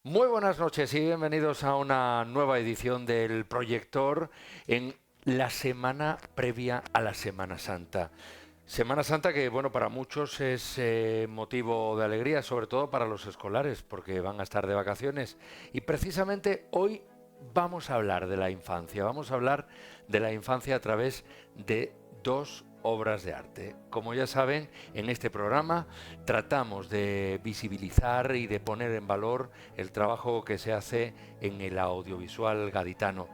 Muy buenas noches y bienvenidos a una nueva edición del Proyector en la semana previa a la Semana Santa. Semana Santa que, bueno, para muchos es motivo de alegría, sobre todo para los escolares, porque van a estar de vacaciones. Y precisamente hoy vamos a hablar de la infancia. Vamos a hablar de la infancia a través de dos obras de arte. Como ya saben, en este programa tratamos de visibilizar y de poner en valor el trabajo que se hace en el audiovisual gaditano.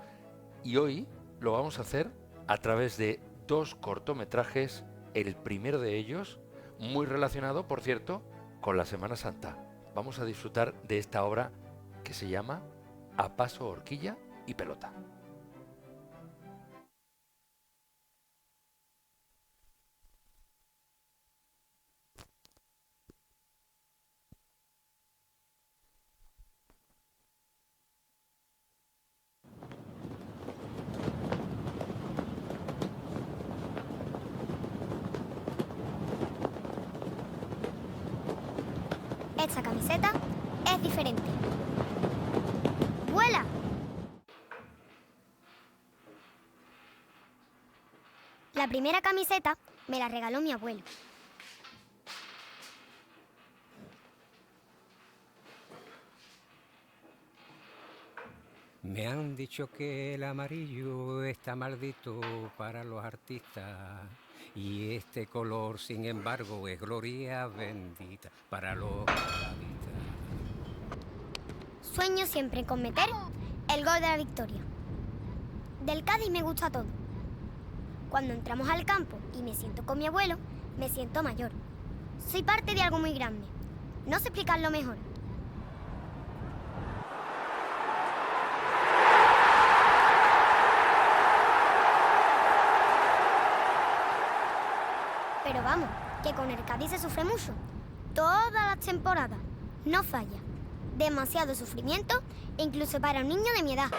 Y hoy lo vamos a hacer a través de dos cortometrajes, el primero de ellos muy relacionado, por cierto, con la Semana Santa. Vamos a disfrutar de esta obra que se llama A paso, horquilla y pelota. Esta camiseta es diferente. ¡Vuela! La primera camiseta me la regaló mi abuelo. Me han dicho que el amarillo está maldito para los artistas y este color, sin embargo, es gloria bendita para los calavistas. Sueño siempre con meter el gol de la victoria. Del Cádiz me gusta todo. Cuando entramos al campo y me siento con mi abuelo, me siento mayor. Soy parte de algo muy grande. No sé explicarlo mejor. Pero vamos, que con el Cádiz se sufre mucho. Todas las temporadas. No falla. Demasiado sufrimiento, incluso para un niño de mi edad.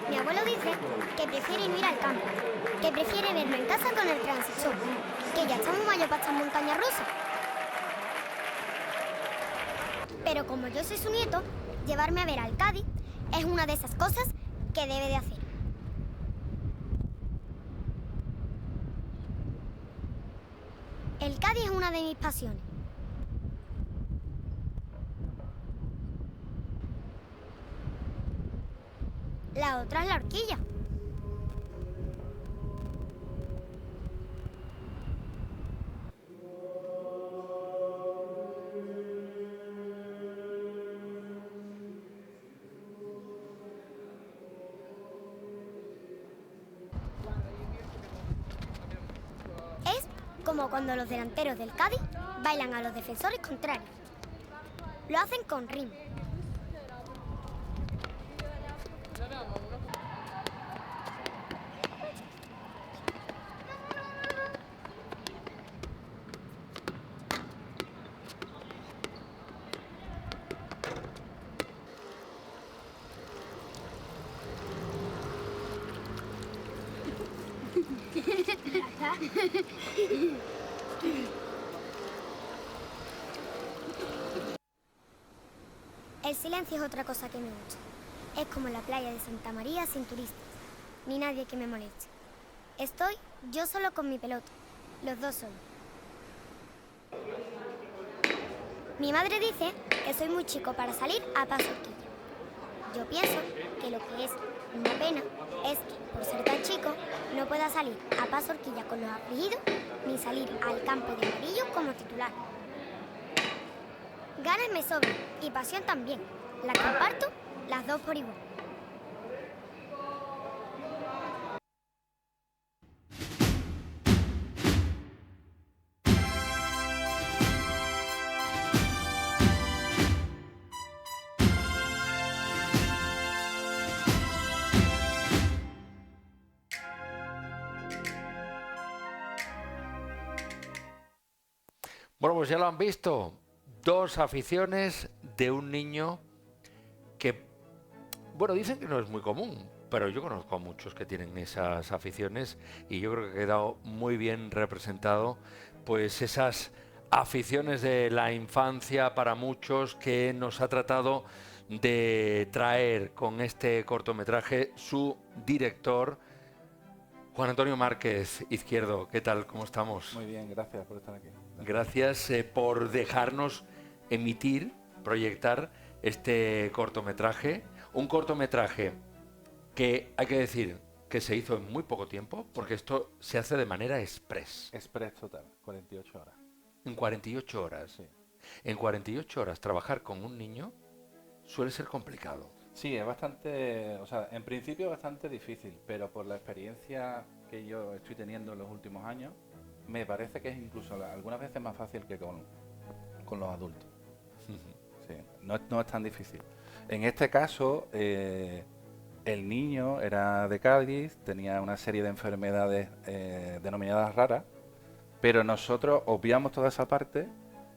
Mi abuelo dice que prefiere no ir al campo, que prefiere verlo en casa con el transistor, que ya está muy mayor para estas montañas rusas. Pero como yo soy su nieto, llevarme a ver al Cádiz es una de esas cosas que debe de hacer. El Cádiz es una de mis pasiones. La otra es la horquilla. Es como cuando los delanteros del Cádiz bailan a los defensores contrarios. Lo hacen con ritmo. El silencio es otra cosa que me gusta. Es como la playa de Santa María sin turistas, ni nadie que me moleste. Estoy yo solo con mi pelota, los dos solos. Mi madre dice que soy muy chico para salir a paso horquilla. Yo pienso que lo que es una pena es que, por ser tan chico, no pueda salir a paso horquilla con los afligidos ni salir al campo de amarillo como titular. Ganas me sobran y pasión también. Las comparto las dos por igual. Bueno, pues ya lo han visto. Dos aficiones de un niño que, bueno, dicen que no es muy común, pero yo conozco a muchos que tienen esas aficiones y yo creo que ha quedado muy bien representado pues esas aficiones de la infancia para muchos que nos ha tratado de traer con este cortometraje su director, Juan Antonio Márquez Izquierdo. ¿Qué tal? ¿Cómo estamos? Muy bien, gracias por estar aquí. Gracias por dejarnos emitir, proyectar este cortometraje. Un cortometraje que hay que decir que se hizo en muy poco tiempo, porque esto se hace de manera express. Express total, 48 horas. En 48 horas. Sí. En 48 horas trabajar con un niño suele ser complicado. Sí, es bastante, o sea, en principio es bastante difícil, pero por la experiencia que yo estoy teniendo en los últimos años, me parece que es incluso algunas veces más fácil que con los adultos. Sí, no es tan difícil. En este caso, el niño era de Cádiz, tenía una serie de enfermedades denominadas raras, pero nosotros obviamos toda esa parte,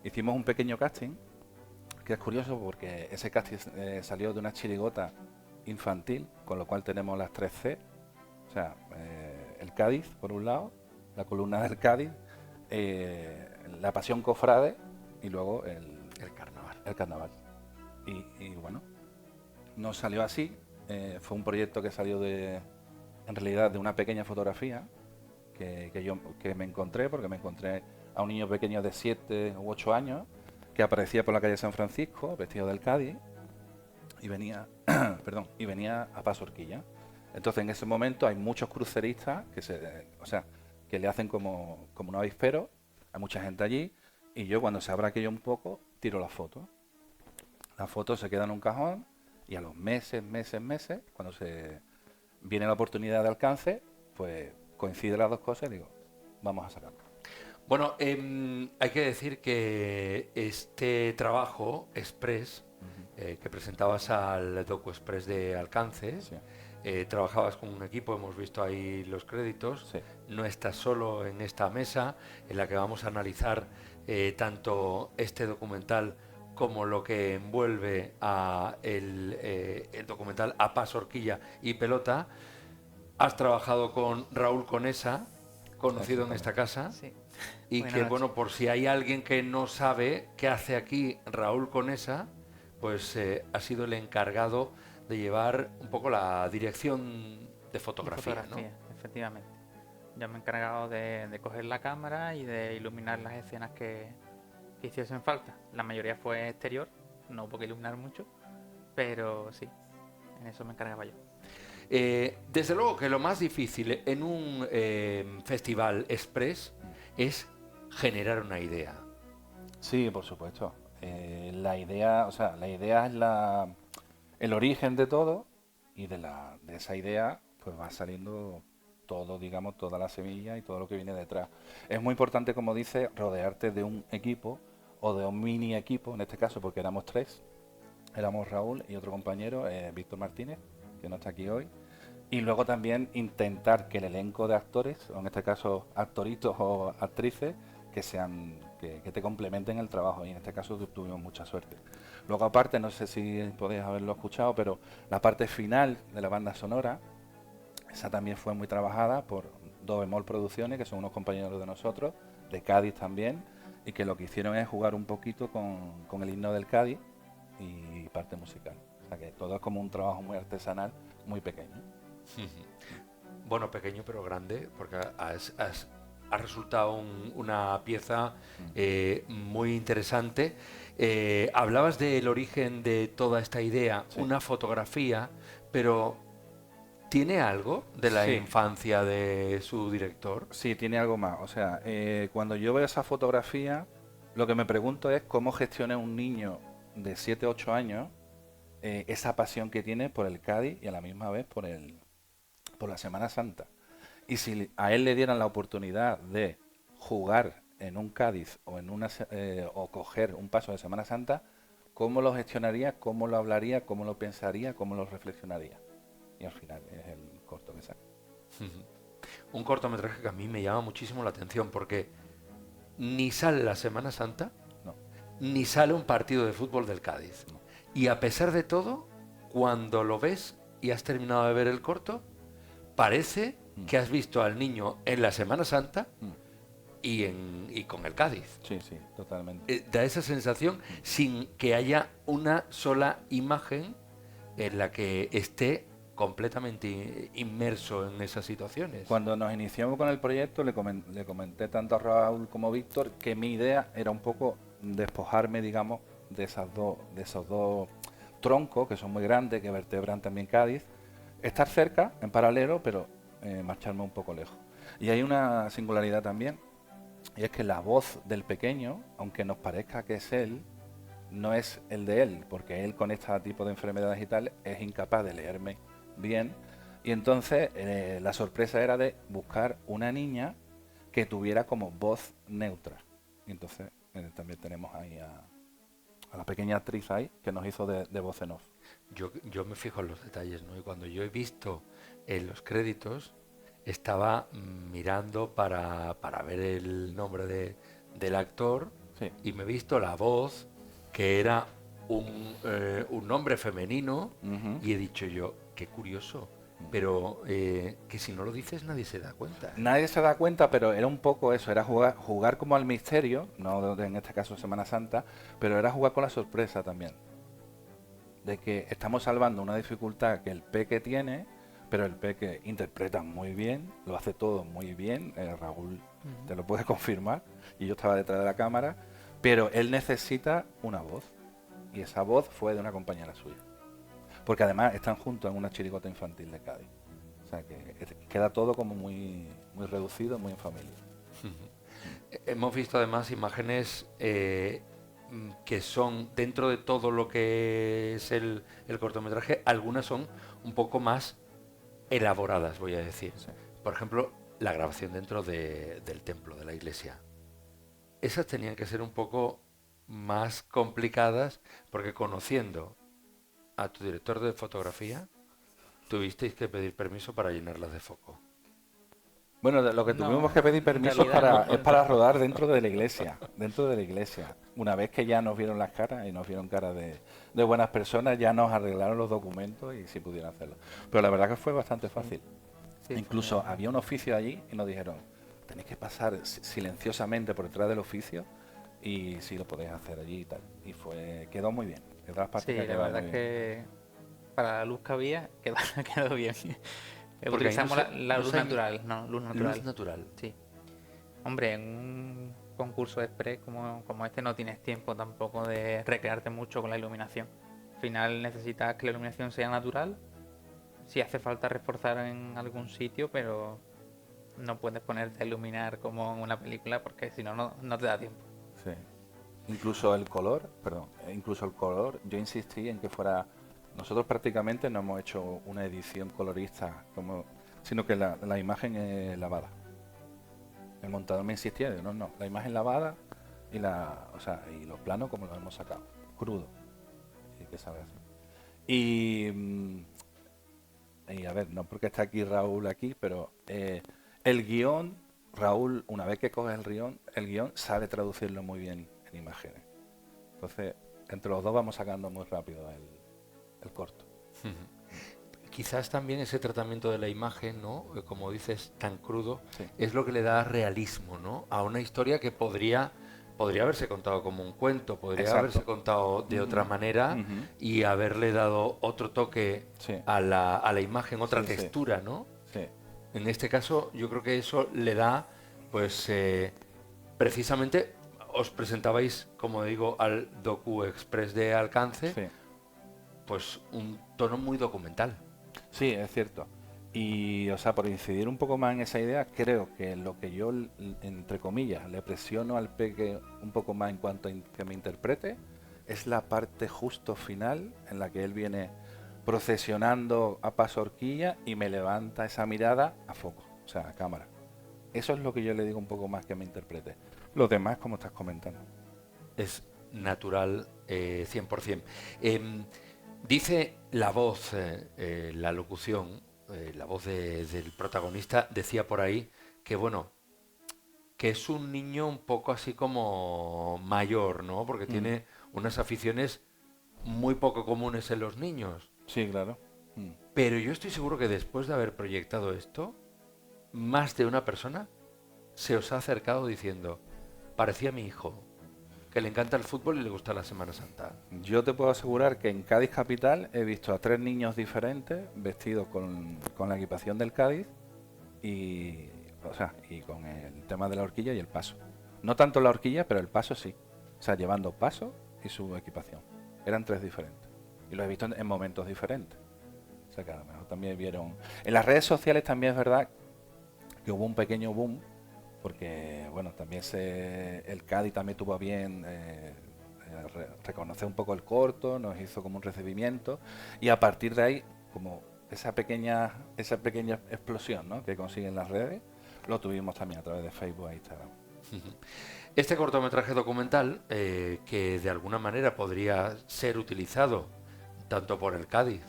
hicimos un pequeño casting, que es curioso porque ese casting salió de una chirigota infantil, con lo cual tenemos las 3 C, o sea, el Cádiz por un lado, la columna del Cádiz, la Pasión Cofrade y luego el carnaval. Y bueno, no salió así, fue un proyecto que salió en realidad de una pequeña fotografía que me encontré, porque me encontré a un niño pequeño de 7 u 8 años que aparecía por la calle San Francisco vestido del Cádiz y venía y venía a paso horquilla. Entonces en ese momento hay muchos cruceristas que le hacen como un avispero, hay mucha gente allí, y yo cuando se abra aquello un poco tiro la foto. La foto se queda en un cajón y a los meses, cuando se viene la oportunidad de alcance, pues coincide las dos cosas y digo, vamos a sacarlo. Bueno, hay que decir que este trabajo express que presentabas al Docu Express de Alcance, Sí. Trabajabas con un equipo, hemos visto ahí los créditos, Sí. no estás solo en esta mesa en la que vamos a analizar tanto este documental como lo que envuelve a el documental A Paso Horquilla y Pelota. Has trabajado con Raúl Conesa, conocido en esta casa. Sí. Y Buenas que, noches. bueno, por si hay alguien que no sabe qué hace aquí Raúl Conesa, pues ha sido el encargado de llevar un poco la dirección de fotografía, ¿no? Efectivamente. Yo me he encargado de coger la cámara y de iluminar las escenas que hiciesen falta. La mayoría fue exterior, no hubo que iluminar mucho, pero sí, en eso me encargaba yo. Desde luego que lo más difícil en un festival express es generar una idea. Sí, por supuesto. La idea es el origen de todo, y de esa idea pues va saliendo todo, digamos, toda la semilla y todo lo que viene detrás. Es muy importante, como dice, rodearte de un equipo o de un mini equipo, en este caso, porque éramos 3. Éramos Raúl y otro compañero, Víctor Martínez, que no está aquí hoy. Y luego también intentar que el elenco de actores, o en este caso actoritos o actrices, que te complementen el trabajo, y en este caso tuvimos mucha suerte. Luego aparte, no sé si podéis haberlo escuchado, pero la parte final de la banda sonora, esa también fue muy trabajada por Do Bemol Producciones, que son unos compañeros de nosotros, de Cádiz también, y que lo que hicieron es jugar un poquito con el himno del Cádiz y parte musical. O sea que todo es como un trabajo muy artesanal, muy pequeño. Bueno, pequeño pero grande, porque ha resultado una pieza muy interesante. Hablabas del origen de toda esta idea, Sí. una fotografía, pero ¿tiene algo de la Sí. infancia de su director? Sí, tiene algo más. O sea, cuando yo veo esa fotografía, lo que me pregunto es cómo gestiona un niño de 7, 8 años esa pasión que tiene por el Cádiz y a la misma vez por la Semana Santa. Y si a él le dieran la oportunidad de jugar en un Cádiz o coger un paso de Semana Santa, ¿cómo lo gestionaría? ¿Cómo lo hablaría? ¿Cómo lo pensaría? ¿Cómo lo reflexionaría? Y al final es el corto que saca. Un cortometraje que a mí me llama muchísimo la atención porque ni sale la Semana Santa, No. ni sale un partido de fútbol del Cádiz. No. Y a pesar de todo, cuando lo ves y has terminado de ver el corto, parece que has visto al niño en la Semana Santa y con el Cádiz. Sí, sí, totalmente. Da esa sensación sin que haya una sola imagen en la que esté completamente inmerso en esas situaciones. Cuando nos iniciamos con el proyecto le comenté tanto a Raúl como a Víctor que mi idea era un poco despojarme, digamos, de esos dos troncos que son muy grandes, que vertebran también Cádiz, estar cerca, en paralelo, pero marcharme un poco lejos. Y hay una singularidad también, y es que la voz del pequeño, aunque nos parezca que es él, no es el de él, porque él con este tipo de enfermedades y tal es incapaz de leerme bien. Y entonces la sorpresa era de buscar una niña que tuviera como voz neutra. Y entonces también tenemos ahí a la pequeña actriz ahí que nos hizo de voz en off. Yo me fijo en los detalles, ¿no? Y cuando yo he visto en los créditos, estaba mirando para ver el nombre del actor, Sí. y me he visto la voz, que era un nombre femenino, Ujú. y he dicho yo, qué curioso, pero que si no lo dices nadie se da cuenta. Nadie se da cuenta, pero era un poco eso, era jugar como al misterio, no en este caso Semana Santa, pero era jugar con la sorpresa también. De que estamos salvando una dificultad que el Peque tiene, pero el Peque interpreta muy bien, lo hace todo muy bien, Raúl te lo puede confirmar, y yo estaba detrás de la cámara, pero él necesita una voz, y esa voz fue de una compañera suya. Porque además están juntos en una chirigota infantil de Cádiz. O sea que queda todo como muy, muy reducido, muy en familia. Hemos visto además imágenes que son, dentro de todo lo que es el cortometraje, algunas son un poco más elaboradas, voy a decir. Sí. Por ejemplo, la grabación dentro del templo, de la iglesia. Esas tenían que ser un poco más complicadas, porque conociendo a tu director de fotografía, tuvisteis que pedir permiso para llenarlas de foco. Bueno, lo que No, tuvimos que pedir en permiso realidad no. es para rodar dentro de la iglesia, dentro de la iglesia. Una vez que ya nos vieron las caras y nos vieron caras de buenas personas, ya nos arreglaron los documentos y sí pudieron hacerlo. Pero la verdad que fue bastante fácil. Sí, Incluso fue- había un oficio allí y nos dijeron, tenéis que pasar silenciosamente por detrás del oficio y sí lo podéis hacer allí y tal. Y quedó muy bien. De todas partes Sí, que ha la quedado verdad muy es bien. que para la luz que había quedó bien. Porque ahí no Utilizamos se- la no luz se- natural, no, luz natural. Luz natural. Sí. Hombre, en un concurso express como este no tienes tiempo tampoco de recrearte mucho con la iluminación. Al final necesitas que la iluminación sea natural. Si hace falta reforzar en algún sitio, pero no puedes ponerte a iluminar como en una película porque si no, no te da tiempo. Sí. Incluso el color, yo insistí en que fuera. Nosotros prácticamente no hemos hecho una edición colorista, sino que la imagen es lavada. El montador me insistía, digo, no, la imagen lavada y y los planos como los hemos sacado, crudo. Y que sabe hacer. Y a ver, no porque está aquí Raúl aquí, pero el guión, Raúl, una vez que coge el guión sabe traducirlo muy bien en imágenes. Entonces, entre los dos vamos sacando muy rápido el corto. Quizás también ese tratamiento de la imagen, ¿no? Como dices, tan crudo, Sí. es lo que le da realismo, ¿no? A una historia que podría haberse contado como un cuento, podría Exacto. haberse contado de otra manera Ujú. y haberle dado otro toque Sí. a la imagen, otra Sí, sí. textura, ¿no? Sí. En este caso, yo creo que eso le da, pues, precisamente, os presentabais, como digo, al Docu Express de alcance, Sí. pues un tono muy documental. Sí, es cierto. Y, o sea, por incidir un poco más en esa idea, creo que lo que yo, entre comillas, le presiono al Peque un poco más en cuanto a que me interprete, es la parte justo final en la que él viene procesionando a paso horquilla y me levanta esa mirada a foco, o sea, a cámara. Eso es lo que yo le digo un poco más que me interprete. Lo demás, como estás comentando. Es natural 100%. Dice la voz, la locución, la voz del protagonista, decía por ahí que, bueno, que es un niño un poco así como mayor, ¿no? Porque tiene unas aficiones muy poco comunes en los niños. Sí, claro. Pero yo estoy seguro que después de haber proyectado esto, más de una persona se os ha acercado diciendo, parecía mi hijo, que le encanta el fútbol y le gusta la Semana Santa? Yo te puedo asegurar que en Cádiz capital he visto a 3 niños diferentes vestidos con la equipación del Cádiz y, o sea, y con el tema de la horquilla y el paso. No tanto la horquilla, pero el paso sí. O sea, llevando paso y su equipación. Eran 3 diferentes. Y los he visto en momentos diferentes. O sea, que a lo mejor también vieron... En las redes sociales también es verdad que hubo un pequeño boom, porque, bueno, también el Cádiz también tuvo a bien reconocer un poco el corto, nos hizo como un recibimiento, y a partir de ahí, como esa pequeña explosión, ¿no?, que consiguen las redes, lo tuvimos también a través de Facebook e Instagram. Este cortometraje documental, que de alguna manera podría ser utilizado tanto por el Cádiz,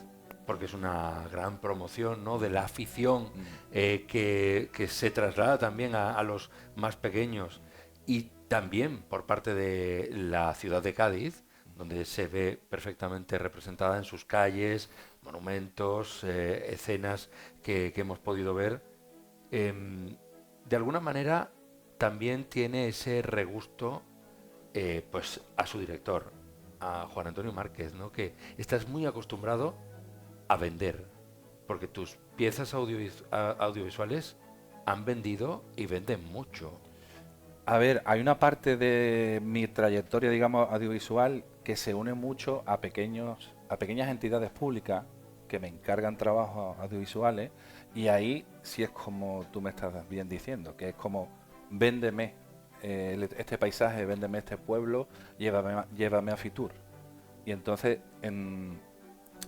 porque es una gran promoción, ¿no?, de la afición, que se traslada también a los más pequeños, y también por parte de la ciudad de Cádiz, donde se ve perfectamente representada en sus calles, monumentos, escenas que hemos podido ver. De alguna manera también tiene ese regusto, pues a su director, a Juan Antonio Márquez, ¿no?, que estás muy acostumbrado a vender, porque tus piezas audiovisuales han vendido y venden mucho. A ver, hay una parte de mi trayectoria, digamos, audiovisual que se une mucho a pequeñas entidades públicas que me encargan trabajos audiovisuales, y ahí sí es como tú me estás bien diciendo, que es como, véndeme este paisaje, véndeme este pueblo, llévame a Fitur. Y entonces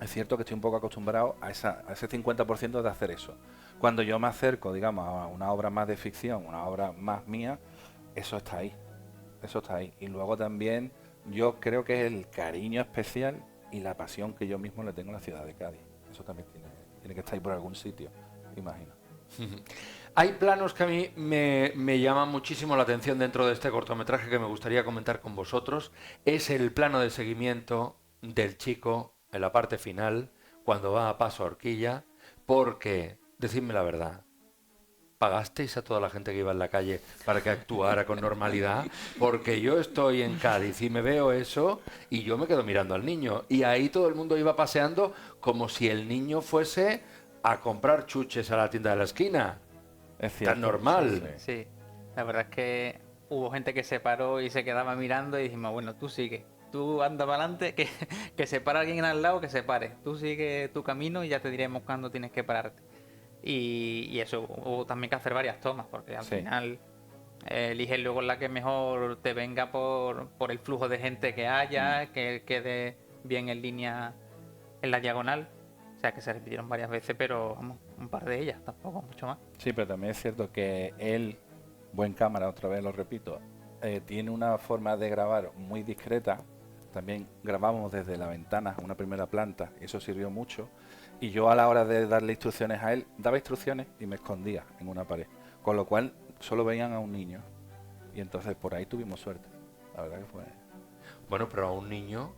es cierto que estoy un poco acostumbrado a ese 50% de hacer eso. Cuando yo me acerco, digamos, a una obra más de ficción, una obra más mía, eso está ahí. Eso está ahí. Y luego también yo creo que es el cariño especial y la pasión que yo mismo le tengo a la ciudad de Cádiz. Eso también tiene que estar ahí por algún sitio, imagino. Hay planos que a mí me llaman muchísimo la atención dentro de este cortometraje que me gustaría comentar con vosotros. Es el plano de seguimiento del chico en la parte final, cuando va a paso a horquilla, porque, decidme la verdad, ¿pagasteis a toda la gente que iba en la calle para que actuara con normalidad? Porque yo estoy en Cádiz y me veo eso y yo me quedo mirando al niño. Y ahí todo el mundo iba paseando como si el niño fuese a comprar chuches a la tienda de la esquina. Es cierto. Tan normal. Sí, la verdad es que hubo gente que se paró y se quedaba mirando y dijimos, bueno, tú sigue, tú anda para adelante, que se para alguien al lado, que se pare. Tú sigue tu camino y ya te diremos cuándo tienes que pararte. Y eso, hubo también que hacer varias tomas, porque al final eliges luego la que mejor te venga por el flujo de gente que haya, que quede bien en línea en la diagonal. O sea, que se repitieron varias veces, pero vamos, un par de ellas, tampoco mucho más. Sí, pero también es cierto que él, buen cámara, otra vez lo repito, tiene una forma de grabar muy discreta. También grabamos desde la ventana, una primera planta, y eso sirvió mucho. Y yo, a la hora de darle instrucciones a él, daba instrucciones y me escondía en una pared. Con lo cual solo veían a un niño. Y entonces por ahí tuvimos suerte. La verdad que fue... Bueno, pero a un niño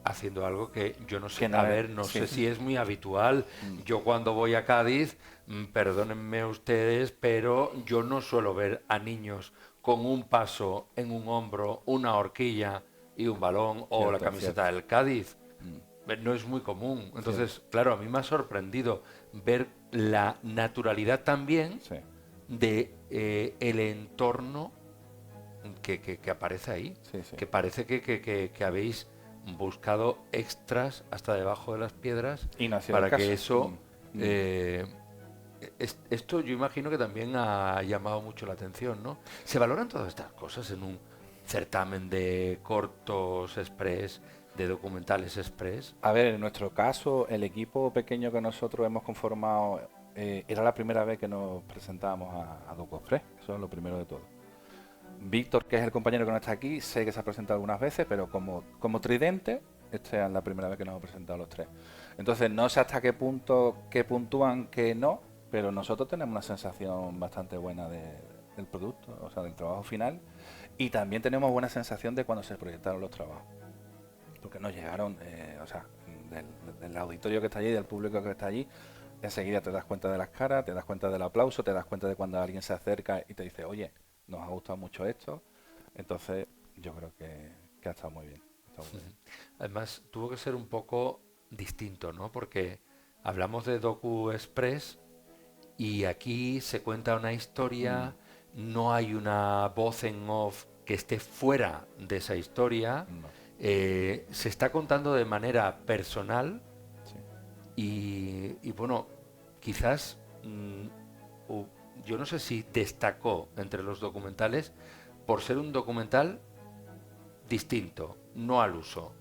haciendo algo que yo no sé, Que no a es- ver, no sí. sé si es muy habitual. Yo cuando voy a Cádiz, perdónenme ustedes, pero yo no suelo ver a niños con un paso en un hombro, una horquilla y un balón o Cierto, la camiseta cierto. del Cádiz. No es muy común. Entonces, claro, a mí me ha sorprendido ver la naturalidad también Sí. de el entorno que aparece ahí. Sí, sí. Que parece que habéis buscado extras hasta debajo de las piedras Y nació para el caso. que eso... Mm. Esto yo imagino que también ha llamado mucho la atención, ¿no? ¿Se valoran todas estas cosas en un certamen de cortos express, de documentales express? A ver, en nuestro caso, el equipo pequeño que nosotros hemos conformado era la primera vez que nos presentábamos a DocuExpress. Eso es lo primero de todo. Víctor, que es el compañero que no está aquí, sé que se ha presentado algunas veces, pero como tridente, esta es la primera vez que nos hemos presentado los tres. Entonces, no sé hasta qué punto que puntúan que no, pero nosotros tenemos una sensación bastante buena del producto, o sea, del trabajo final, y también tenemos buena sensación de cuando se proyectaron los trabajos. Porque nos llegaron, o sea, del auditorio que está allí, del público que está allí, enseguida te das cuenta de las caras, te das cuenta del aplauso, te das cuenta de cuando alguien se acerca y te dice, oye, nos ha gustado mucho esto. Entonces, yo creo que ha estado muy bien. Ha estado muy bien. Además, tuvo que ser un poco distinto, ¿no? Porque hablamos de Docu Express y aquí se cuenta una historia, no hay una voz en off que esté fuera de esa historia, No, se está contando de manera personal sí. y bueno, quizás yo no sé si destacó entre los documentales por ser un documental distinto, no al uso.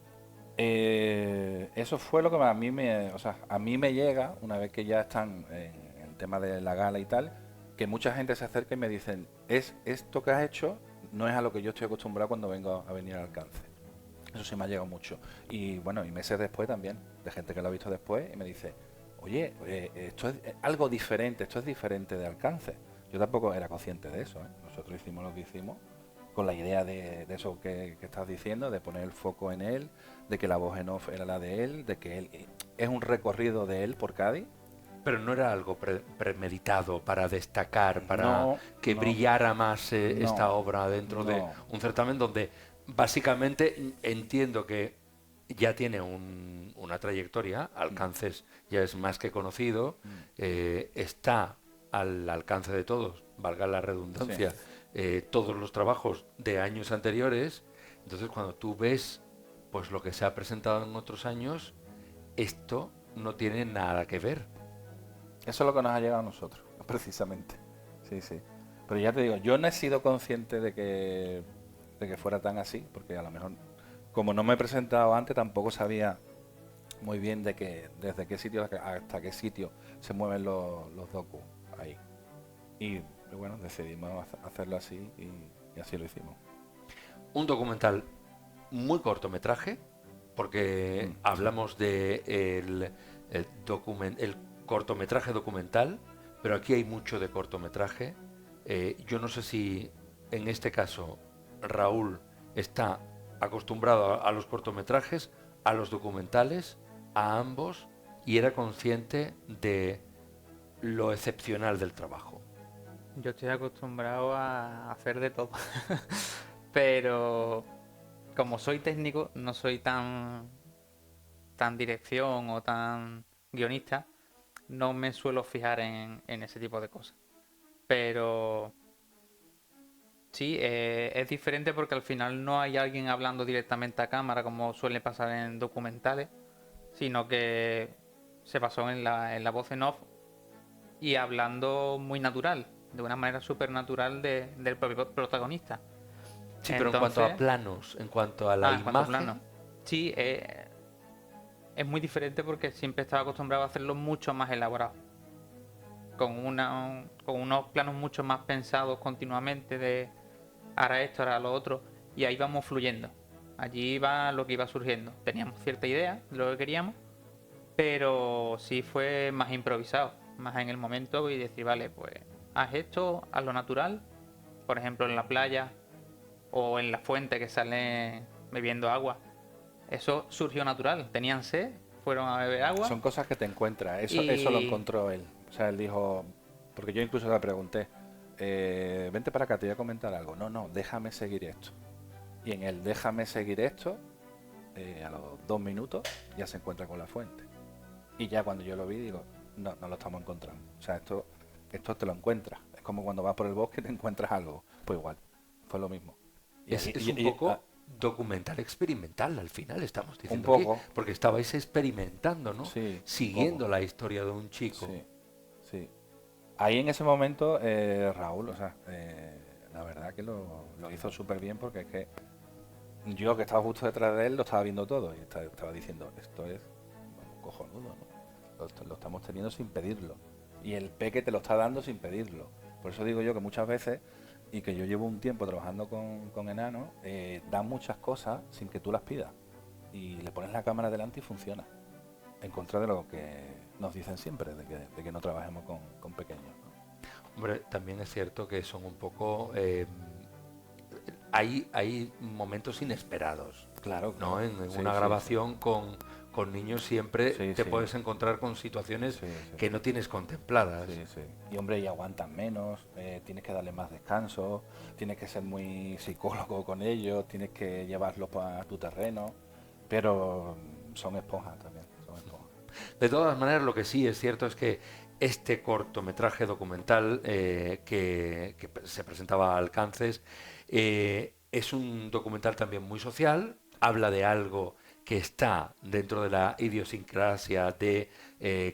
Eso fue lo que a mí o sea, a mí me llega una vez que ya están en el tema de la gala y tal, que mucha gente se acerca y me dicen, esto que has hecho no es a lo que yo estoy acostumbrado cuando vengo a venir al alcance. Eso sí me ha llegado mucho. Y bueno, y meses después también, de gente que lo ha visto después y me dice, oye, esto es algo diferente, esto es diferente de alcance. Yo tampoco era consciente de eso, ¿eh? Nosotros hicimos lo que hicimos con la idea de eso que estás diciendo, de poner el foco en él, de que la voz en off era la de él, de que él es un recorrido de él por Cádiz. Pero no era algo premeditado para destacar, para No, que no, brillara más no, esta obra dentro de no. un certamen donde básicamente entiendo que ya tiene una trayectoria, alcances ya es más que conocido, está al alcance de todos, valga la redundancia, Sí. todos los trabajos de años anteriores. Entonces cuando tú ves pues lo que se ha presentado en otros años, esto no tiene nada que ver. Eso es lo que nos ha llegado a nosotros, precisamente. Sí, sí. Pero ya te digo, yo no he sido consciente de que fuera tan así, porque a lo mejor, como no me he presentado antes, tampoco sabía muy bien desde qué sitio hasta qué sitio se mueven los docus ahí. Y bueno, decidimos hacerlo así y así lo hicimos. Un documental muy cortometraje, porque Sí. hablamos de el cortometraje documental, pero aquí hay mucho de cortometraje. Yo no sé si en este caso Raúl está acostumbrado a los cortometrajes, a los documentales, a ambos, y era consciente de lo excepcional del trabajo. Yo estoy acostumbrado a hacer de todo. Pero como soy técnico, no soy tan dirección o tan guionista, no me suelo fijar en ese tipo de cosas. Pero sí, es diferente porque al final no hay alguien hablando directamente a cámara como suele pasar en documentales, sino que se basó en la voz en off y hablando muy natural, de una manera súper natural del propio protagonista. Sí, pero en cuanto a Entonces, planos, en cuanto a la en cuanto a plano, imagen, sí, es muy diferente porque siempre estaba acostumbrado a hacerlo mucho más elaborado. Con unos planos mucho más pensados continuamente de ahora esto, ahora lo otro, y ahí vamos fluyendo. Allí iba lo que iba surgiendo. Teníamos cierta idea de lo que queríamos, pero sí fue más improvisado, más en el momento y decir, vale, pues haz esto, haz lo natural, por ejemplo en la playa o en la fuente que sale bebiendo agua. Eso surgió natural, tenían sed, fueron a beber agua Son cosas que te encuentras, eso lo y encontró él. O sea, él dijo, porque yo incluso le pregunté, vente para acá, te voy a comentar algo. No, déjame seguir esto. Y en el déjame seguir esto, a los 2 minutos ya se encuentra con la fuente. Y ya cuando yo lo vi digo, no lo estamos encontrando. O sea, esto te lo encuentras. Es como cuando vas por el bosque y te encuentras algo. Pues igual, fue lo mismo. Y es, ahí- es un poco documental experimental al final, estamos diciendo aquí, poco. porque estabais experimentando, ¿no? Sí, Siguiendo poco. la historia de un chico. Sí, sí. Ahí en ese momento, Raúl, o sea, la verdad que lo hizo súper bien porque es que yo que estaba justo detrás de él lo estaba viendo todo y estaba diciendo, esto es vamos, cojonudo, ¿no? Lo estamos teniendo sin pedirlo. Y el peque te lo está dando sin pedirlo. Por eso digo yo que muchas veces, y que yo llevo un tiempo trabajando con enanos, dan muchas cosas sin que tú las pidas. Y le pones la cámara delante y funciona. En contra de lo que nos dicen siempre, de que no trabajemos con pequeños, ¿no? Hombre, también es cierto que son un poco... hay momentos inesperados, Claro, ¿no? claro. En Sí, una sí, grabación con niños siempre Sí, te sí. puedes encontrar con situaciones Sí, sí. que no tienes contempladas. Sí, sí. Y hombre, y aguantan menos, tienes que darle más descanso, tienes que ser muy psicólogo con ellos, tienes que llevarlos para tu terreno, pero son esponjas también, son esponjas. De todas maneras, lo que sí es cierto es que este cortometraje documental que se presentaba a Alcances es un documental también muy social, habla de algo que está dentro de la idiosincrasia de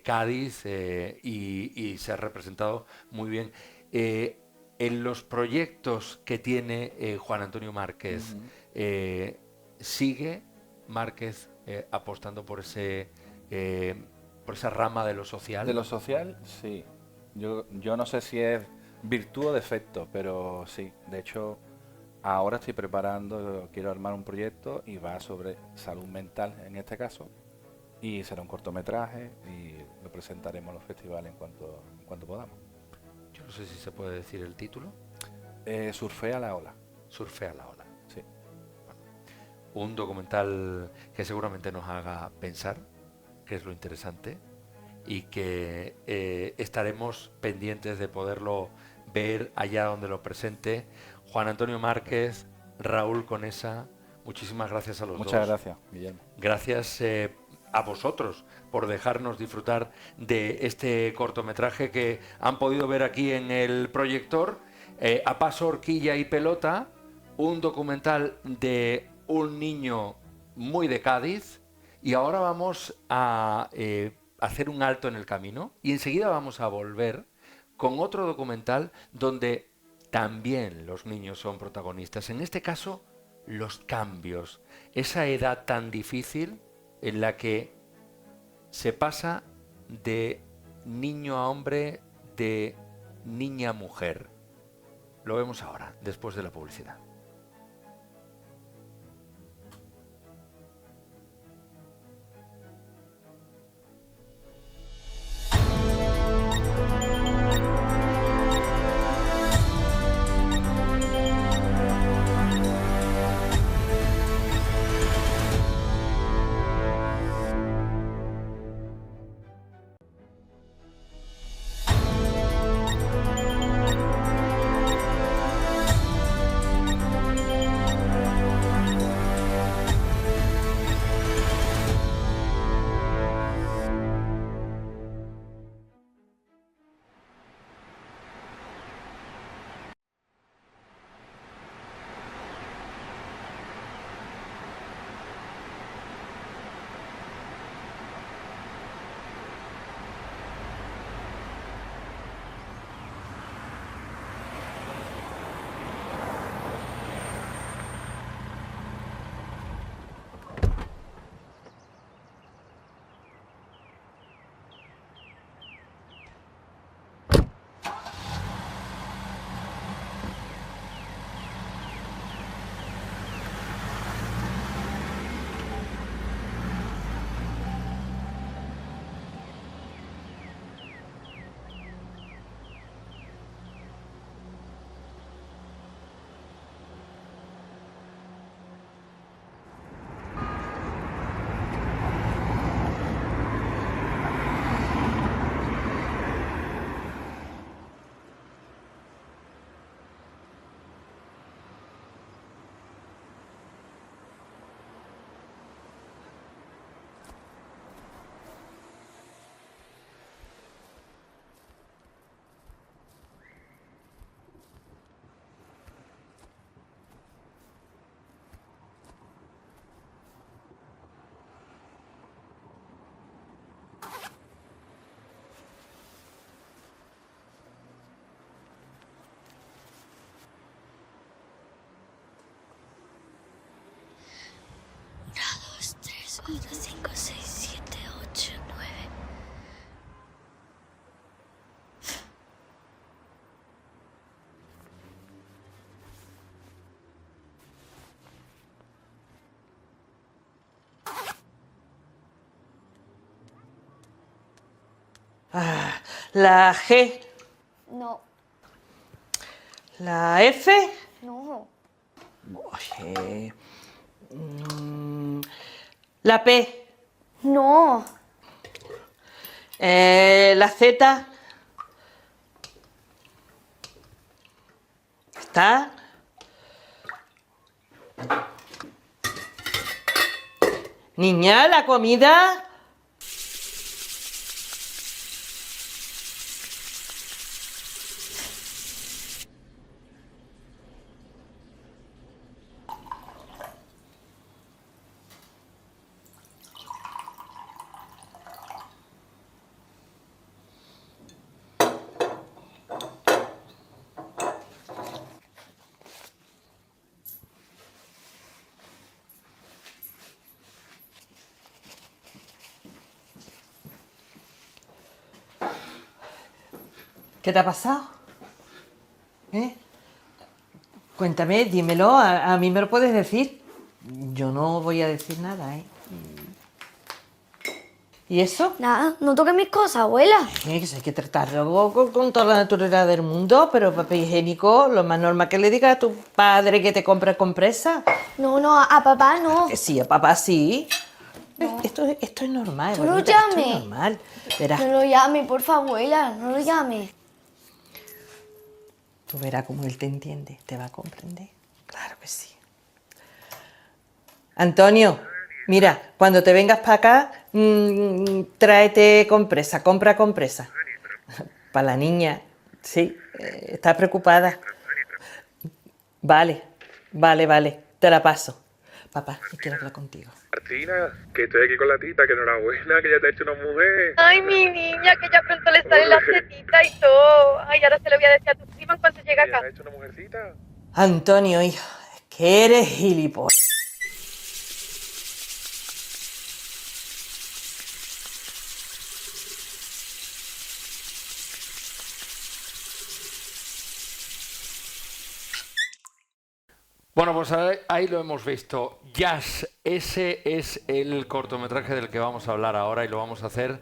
Cádiz y se ha representado muy bien. En los proyectos que tiene Juan Antonio Márquez, Ujú. sigue Márquez apostando eh, por esa rama de lo social. De lo social, sí. Yo no sé si es virtud o defecto, pero sí. De hecho, ahora estoy preparando, quiero armar un proyecto y va sobre salud mental en este caso. Y será un cortometraje y lo presentaremos en los festivales en cuanto podamos. Yo no sé si se puede decir el título. Surfea la ola. Surfea la ola. Sí. Un documental que seguramente nos haga pensar, que es lo interesante, y que estaremos pendientes de poderlo ver allá donde lo presente. Juan Antonio Márquez, Raúl Conesa, muchísimas gracias a los Muchas dos. gracias, Guillermo. Gracias a vosotros por dejarnos disfrutar de este cortometraje que han podido ver aquí en el proyector. A paso, horquilla y pelota, un documental de un niño muy de Cádiz. Y ahora vamos a hacer un alto en el camino y enseguida vamos a volver con otro documental donde también los niños son protagonistas. En este caso, los cambios, esa edad tan difícil en la que se pasa de niño a hombre, de niña a mujer. Lo vemos ahora, después de la publicidad. Dos, tres, cuatro, cinco, seis, siete, ocho, nueve. La G, No, la F, no, la P, No. La Z. ¿Está? Niña, la comida. ¿Qué te ha pasado? ¿Eh? Cuéntame, dímelo, a mí me lo puedes decir. Yo no voy a decir nada, ¿eh? ¿Y eso? Nada, no toques mis cosas, abuela. Que hay que tratarlo con toda la naturalidad del mundo, pero papel higiénico, lo más normal que le digas a tu padre que te compre compresa. No, a papá no. Que sí, a papá sí. Esto es normal, Tú no bonita, esto llames. es normal. Verás, No lo llame, por favor, abuela, no lo llame. tú verás cómo él te entiende, te va a comprender. Claro que sí. Antonio, mira, cuando te vengas para acá, tráete compresa, compra compresa. Para la niña, sí, está preocupada. Vale, te la paso. Papá, quiero hablar contigo. Martina, que estoy aquí con la tita, que enhorabuena, que ya te ha hecho una mujer. Ay, mi niña, que ya pronto le sale la tetita y todo. Ay, ahora se lo voy a decir a tu prima en cuanto llegue ¿Ya acá. te ha hecho una mujercita? Antonio, hijo, es que eres gilipollas. Bueno, pues ahí lo hemos visto. Jazz, ese es el cortometraje del que vamos a hablar ahora y lo vamos a hacer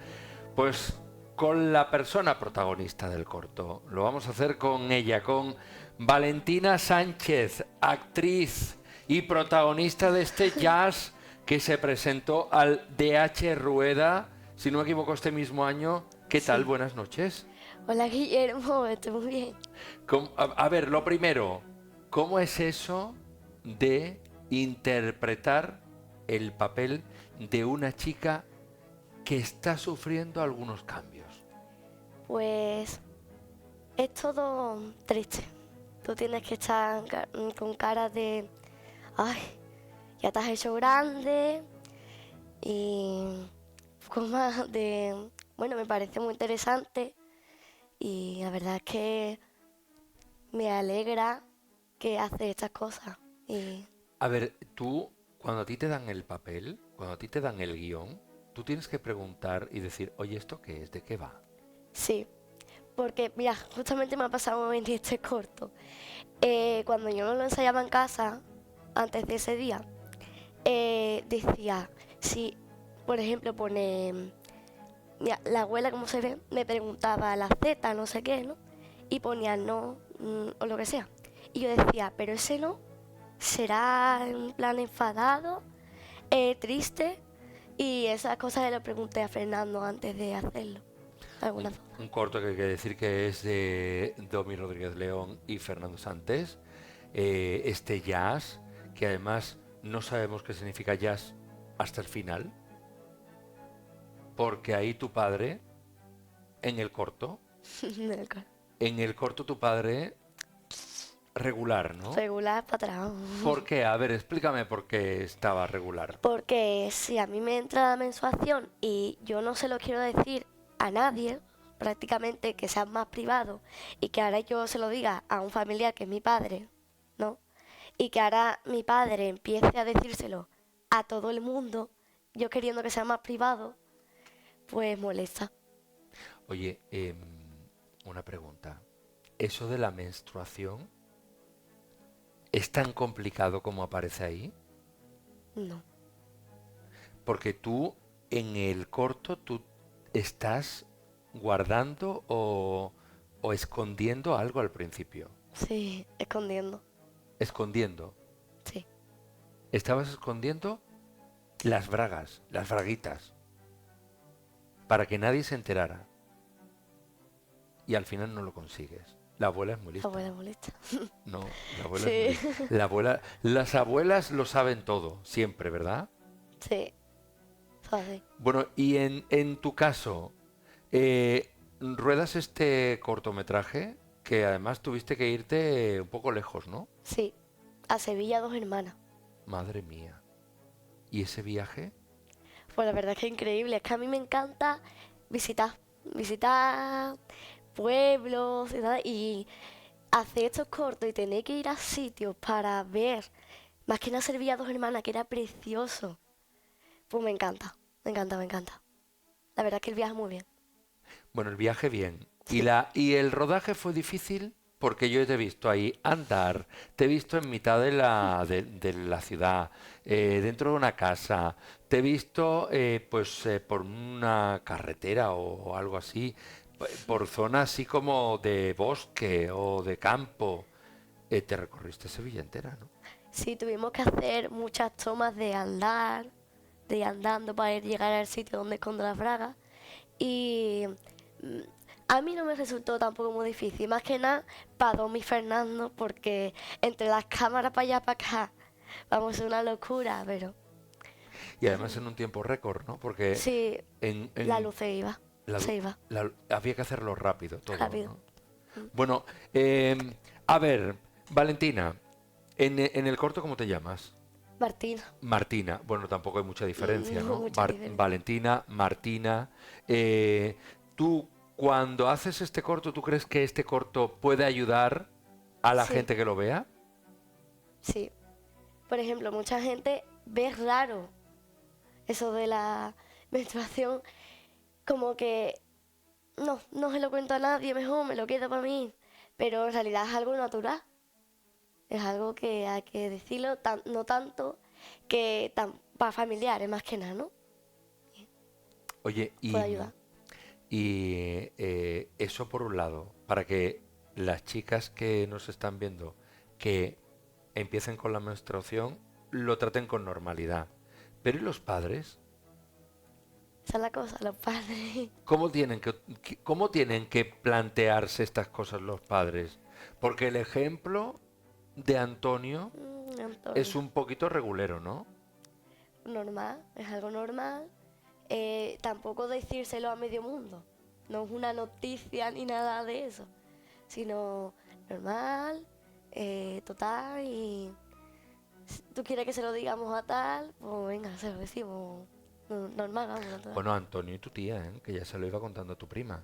pues con la persona protagonista del corto. Lo vamos a hacer con ella, con Valentina Sánchez, actriz y protagonista de este Jazz que se presentó al DH Rueda, si no me equivoco, este mismo año. ¿Qué tal? Buenas noches. Hola, Guillermo, estoy muy bien. A ver, lo primero, ¿cómo es eso de interpretar el papel de una chica que está sufriendo algunos cambios? Pues es todo triste. Tú tienes que estar con cara de, ay, ya te has hecho grande y con más de, bueno, me parece muy interesante y la verdad es que me alegra que hace estas cosas. A ver, tú, cuando a ti te dan el papel, cuando a ti te dan el guión, tú tienes que preguntar y decir, oye, ¿esto qué es? ¿De qué va? Sí, porque mira, justamente me ha pasado en este corto. Cuando yo lo ensayaba en casa, antes de ese día, decía, si, por ejemplo, pone, mira, la abuela, como se ve, me preguntaba la Z, no sé qué, ¿no? Y ponía no, o lo que sea. Y yo decía, pero ese no, será en plan enfadado, triste, y esas cosas le pregunté a Fernando antes de hacerlo. Un corto que hay que decir que es de Domi Rodríguez León y Fernando Santés. Este jazz, que además no sabemos qué significa jazz hasta el final, porque ahí tu padre, en el corto tu padre, regular, ¿no? Regular para atrás. ¿Por qué? A ver, explícame por qué estaba regular. Porque si a mí me entra la menstruación y yo no se lo quiero decir a nadie, prácticamente que sea más privado, y que ahora yo se lo diga a un familiar que es mi padre, ¿no? Y que ahora mi padre empiece a decírselo a todo el mundo, yo queriendo que sea más privado, pues molesta. Oye, una pregunta. ¿Eso de la menstruación es tan complicado como aparece ahí? No. Porque tú, en el corto, tú estás guardando o escondiendo algo al principio. Sí, escondiendo. ¿Escondiendo? Sí. Estabas escondiendo las bragas, las braguitas. para que nadie se enterara. Y al final no lo consigues. La abuela es muy La lista. abuela molesta. No, la abuela Sí. es muy lista. Las abuelas lo saben todo, siempre, ¿verdad? Sí, eso así. Bueno, y en tu caso, ruedas este cortometraje que además tuviste que irte un poco lejos, ¿no? Sí, a Sevilla, 2 hermanas. Madre mía. ¿Y ese viaje? Pues la verdad es que es increíble. Es que a mí me encanta visitar pueblos y tal, y hacer estos cortos y tener que ir a sitios para ver, más que nada Sevilla, 2 hermanas, que era precioso. Pues me encanta, me encanta, me encanta. La verdad es que el viaje muy bien. Bueno, el viaje bien. ¿Y el rodaje fue difícil? Porque yo te he visto ahí andar, te he visto en mitad de la ciudad, dentro de una casa, te he visto por una carretera o algo así, por zonas así como de bosque o de campo. Te recorriste Sevilla entera, ¿no? Sí, tuvimos que hacer muchas tomas de ir andando para llegar al sitio donde escondo las bragas. Y mm, a mí no me resultó tampoco muy difícil, más que nada para Domi y Fernando, porque entre las cámaras para allá para acá, vamos, es una locura, pero Y además en un tiempo récord, ¿no? Porque sí, la en luz se iba, la- se iba, había que hacerlo rápido, todo, rápido. ¿no? Bueno, a ver, Valentina, en el corto, ¿cómo te llamas? Martina, Martina. Bueno, tampoco hay mucha diferencia, no ¿no? mucha diferencia. Valentina, Martina. Tú, cuando haces este corto, ¿tú crees que este corto puede ayudar a la Sí. gente que lo vea? Sí. Por ejemplo, mucha gente ve raro eso de la menstruación, como que no se lo cuento a nadie, mejor me lo quedo para mí. Pero en realidad es algo natural. Es algo que hay que decirlo, no tanto que para familiares más que nada, ¿no? Oye, Puede ayudar. eso por un lado, para que las chicas que nos están viendo, que empiecen con la menstruación, lo traten con normalidad. Pero ¿y los padres? Esa es la cosa, los padres. ¿Cómo tienen que plantearse estas cosas los padres? Porque el ejemplo de Antonio Antonio, es un poquito regulero, ¿no? normal, es algo normal. Tampoco decírselo a medio mundo. No es una noticia ni nada de eso, sino normal, total, y si tú quieres que se lo digamos a tal, pues venga, se lo decimos normal, vamos, natural. Bueno, Antonio y tu tía, ¿eh? Que ya se lo iba contando a tu prima.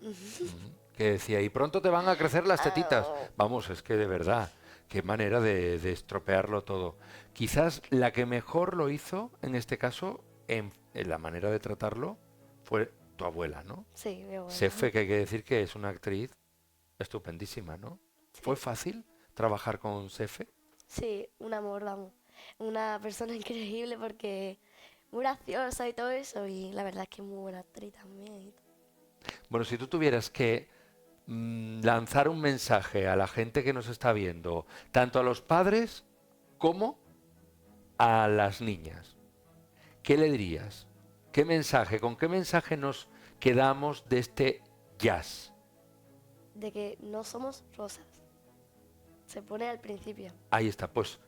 Que decía, y pronto te van a crecer las tetitas. Vamos, es que de verdad, qué manera de estropearlo todo. Quizás la que mejor lo hizo, en este caso, en la manera de tratarlo, fue tu abuela, ¿no? Sí, mi abuela. Sefe, que hay que decir que es una actriz estupendísima, ¿no? Sí. ¿Fue fácil trabajar con Sefe? Sí, un amor, vamos. Una persona increíble porque muy graciosa y todo eso, y la verdad es que es muy buena actriz también. Y todo. Bueno, si tú tuvieras que lanzar un mensaje a la gente que nos está viendo, tanto a los padres como a las niñas, ¿qué le dirías? ¿Con qué mensaje nos quedamos de este jazz? De que no somos rosas. Se pone al principio. Ahí está, pues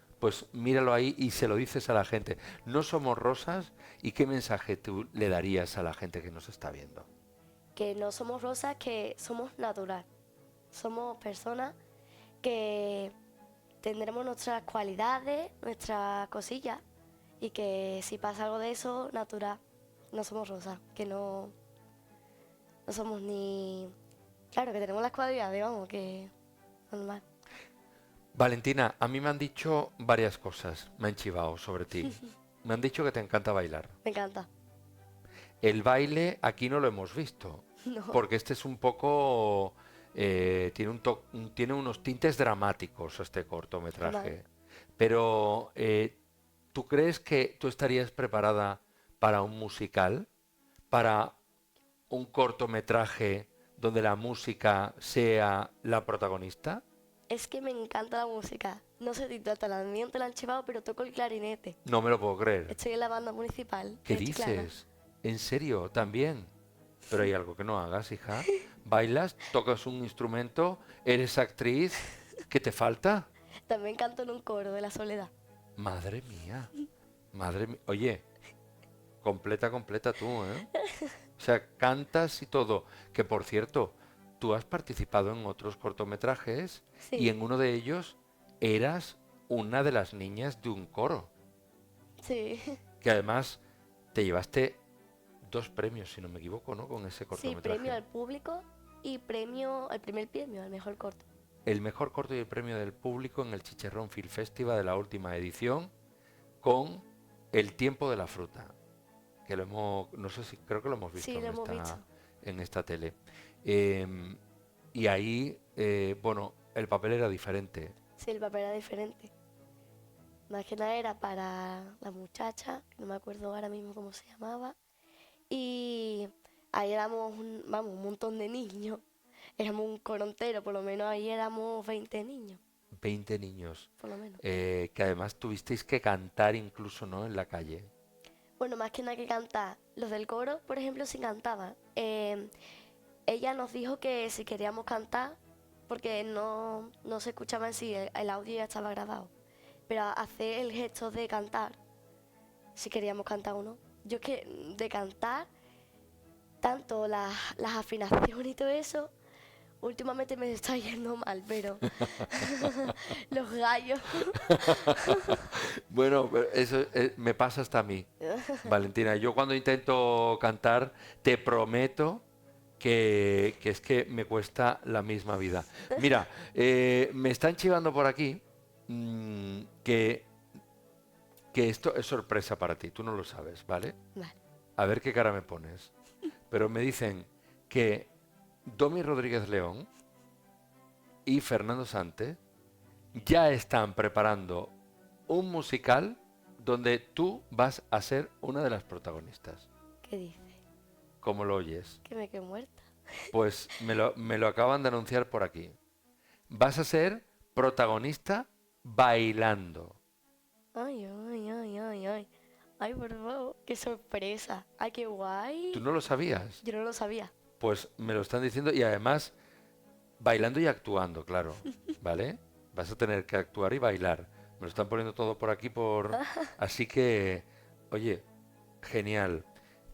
míralo ahí y se lo dices a la gente. No somos rosas, ¿y qué mensaje tú le darías a la gente que nos está viendo? Que no somos rosas, que somos natural. Somos personas que tendremos nuestras cualidades, nuestras cosillas, y que si pasa algo de eso, natural. No somos rosas, que no somos ni... Claro, que tenemos las cualidades, vamos, que normal. Valentina, a mí me han dicho varias cosas, me han chivado sobre ti. Me han dicho que te encanta bailar. Me encanta. El baile aquí no lo hemos visto, No. porque este es un poco... tiene unos tintes dramáticos este cortometraje. Vale. Pero, ¿tú crees que tú estarías preparada para un musical? ¿Para un cortometraje donde la música sea la protagonista? Es que me encanta la música. No sé si tú también te la han llevado, pero toco el clarinete. No me lo puedo creer. Estoy en la banda municipal. ¿Qué de Chiclana. dices? ¿En serio? ¿También? Pero hay algo que no hagas, hija. Bailas, tocas un instrumento, eres actriz. ¿Qué te falta? También canto en un coro de la Soledad. Madre mía. Madre mía. Oye, completa tú, ¿eh? O sea, cantas y todo. Que por cierto, tú has participado en otros cortometrajes y Sí, en uno de ellos eras una de las niñas de un coro. sí. Que además te llevaste 2 premios, si no me equivoco, ¿no? Con ese Sí, cortometraje. premio al público y premio, el primer premio al mejor corto. El mejor corto y el premio del público en el Chicharrón Film Festival de la última edición con El tiempo de la fruta. Que lo hemos, no sé si, creo que lo hemos visto, Sí, lo hemos visto. en esta tele. Y ahí, bueno, el papel era diferente. Sí, el papel era diferente. Más que nada era para la muchacha, que no me acuerdo ahora mismo cómo se llamaba. Y ahí éramos, un montón de niños. Éramos un coro entero, por lo menos ahí éramos 20 niños, 20 niños. por lo menos. Que además tuvisteis que cantar incluso, ¿no? En la calle. Bueno, más que nada que cantar. Los del coro, por ejemplo, sí cantaban. Ella nos dijo que si queríamos cantar, porque no se escuchaba en sí, el audio ya estaba grabado. Pero hacer el gesto de cantar, si queríamos cantar o no. Yo es que de cantar, tanto las afinaciones y todo eso, últimamente me está yendo mal, pero los gallos. Bueno, pero eso me pasa hasta a mí, Valentina. Yo cuando intento cantar, te prometo que es que me cuesta la misma vida. Mira, me están chivando por aquí que esto es sorpresa para ti, tú no lo sabes, ¿vale? Vale. A ver qué cara me pones. Pero me dicen que Domi Rodríguez León y Fernando Sante ya están preparando un musical donde tú vas a ser una de las protagonistas. ¿Qué dice? ¿Cómo lo oyes? Que me quedo muerta. Pues me lo acaban de anunciar por aquí. Vas a ser protagonista bailando. Ay, ay, ay, ay, ay. Ay, por favor, qué sorpresa. Ay, qué guay. ¿Tú no lo sabías? Yo no lo sabía. Pues me lo están diciendo y además bailando y actuando, claro, ¿vale? Vas a tener que actuar y bailar. Me lo están poniendo todo por aquí Así que, oye, genial.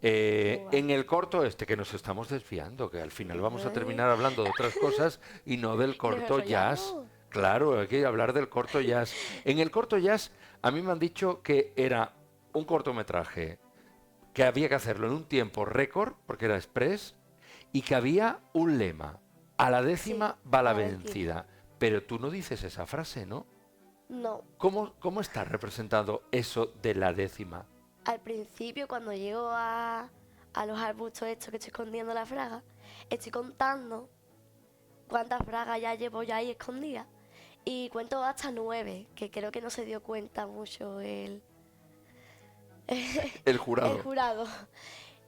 Guay. En el corto este, que nos estamos desviando, que al final vamos a Ay. terminar hablando de otras cosas y no del corto jazz. enrollamos. Claro, hay que hablar del corto jazz. En el corto jazz, a mí me han dicho que era un cortometraje que había que hacerlo en un tiempo récord, porque era express, y que había un lema. A la décima Sí, va la a la décima. vencida. Pero tú no dices esa frase, ¿no? No. ¿Cómo está representado eso de la décima? Al principio, cuando llego a los arbustos estos que estoy escondiendo la fraga, estoy contando cuántas fragas ya llevo ya ahí escondidas. Y cuento hasta 9, que creo que no se dio cuenta mucho El jurado. el jurado.